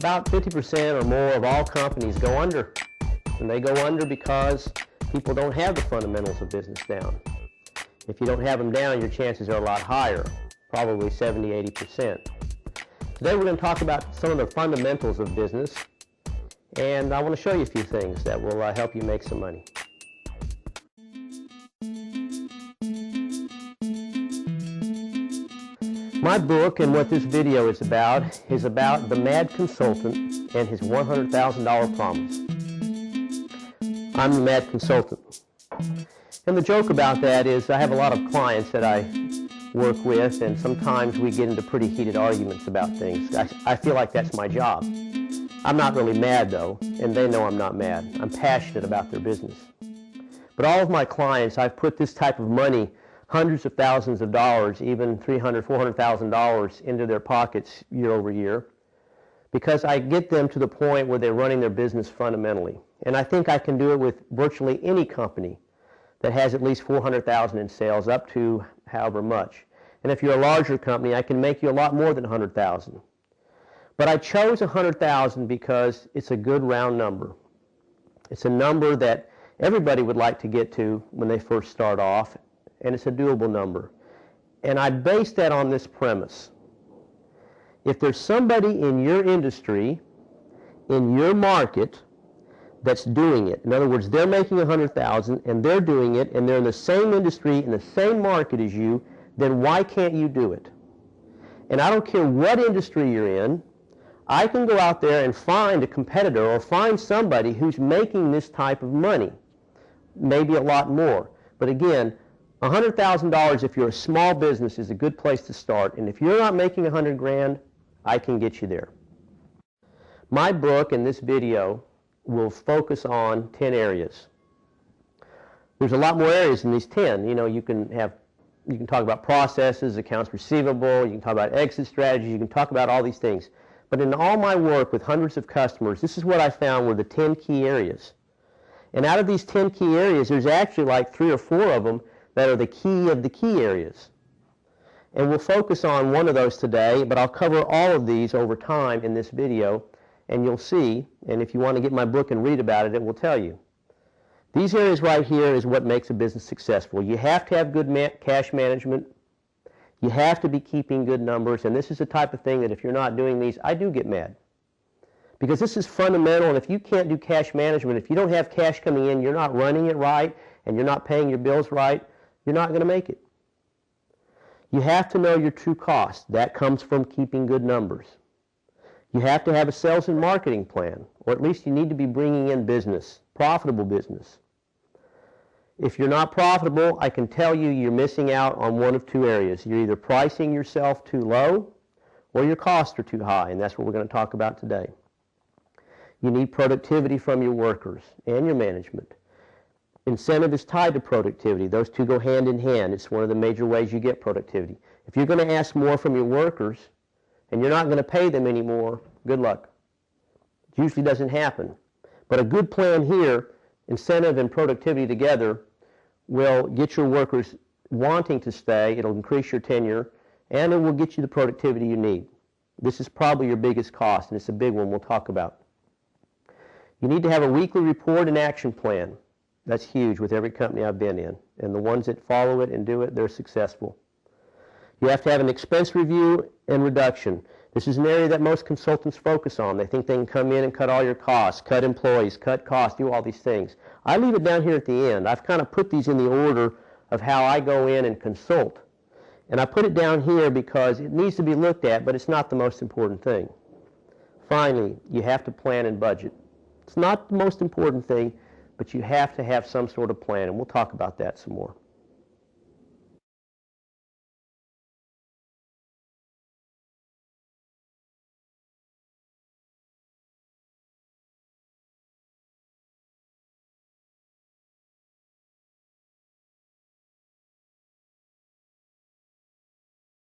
About 50% or more of all companies go under. And they go under because people don't have the fundamentals of business down. If you don't have them down, your chances are a lot higher, probably 70, 80%. Today we're going to talk about some of the fundamentals of business, and I want to show you a few things that will help you make some money. My book and what this video is about the mad consultant and his $100,000 promise. I'm the mad consultant. And the joke about that is I have a lot of clients that I work with, and sometimes we get into pretty heated arguments about things. I feel like that's my job. I'm not really mad though, and they know I'm not mad. I'm passionate about their business. But all of my clients, I've put this type of money, hundreds of thousands of dollars, even $300,000, $400,000 into their pockets year over year, because I get them to the point where they're running their business fundamentally. And I think I can do it with virtually any company that has at least $400,000 in sales, up to however much. And if you're a larger company, I can make you a lot more than $100,000. But I chose $100,000 because it's a good round number. It's a number that everybody would like to get to when they first start off, and it's a doable number. And I base that on this premise. If there's somebody in your industry, in your market, that's doing it, in other words, they're making $100,000 and they're doing it, and they're in the same industry, in the same market as you, then why can't you do it? And I don't care what industry you're in, I can go out there and find a competitor or find somebody who's making this type of money, maybe a lot more. But again, $100,000 if you're a small business is a good place to start, and if you're not making $100,000, I can get you there. My book and this video will focus on 10 areas. There's a lot more areas than these 10. You know, you can talk about processes, accounts receivable, you can talk about exit strategies, you can talk about all these things. But in all my work with hundreds of customers, this is what I found were the 10 key areas. And out of these 10 key areas, there's actually like 3 or 4 of them that are the key of the key areas. And we'll focus on one of those today, but I'll cover all of these over time in this video, and you'll see, and if you want to get my book and read about it, it will tell you. These areas right here is what makes a business successful. You have to have good cash management. You have to be keeping good numbers, and this is the type of thing that if you're not doing these, I do get mad. Because this is fundamental, and if you can't do cash management, if you don't have cash coming in, you're not running it right, and you're not paying your bills right, you're not going to make it. You have to know your true cost. That comes from keeping good numbers. You have to have a sales and marketing plan, or at least you need to be bringing in business, profitable business. If you're not profitable, I can tell you you're missing out on one of 2 areas. You're either pricing yourself too low or your costs are too high, and that's what we're going to talk about today. You need productivity from your workers and your management. Incentive is tied to productivity. Those two go hand in hand. It's one of the major ways you get productivity. If you're going to ask more from your workers and you're not going to pay them anymore, good luck. It usually doesn't happen. But a good plan here, incentive and productivity together, will get your workers wanting to stay. It'll increase your tenure, and it will get you the productivity you need. This is probably your biggest cost, and it's a big one we'll talk about. You need to have a weekly report and action plan. That's huge with every company I've been in, and the ones that follow it and do it, they're successful. You have to have an expense review and reduction. This is an area that most consultants focus on. They think they can come in and cut all your costs, cut employees, cut costs, do all these things. I leave it down here at the end. I've kind of put these in the order of how I go in and consult. And I put it down here because it needs to be looked at, but it's not the most important thing. Finally, you have to plan and budget. It's not the most important thing, but you have to have some sort of plan, and we'll talk about that some more.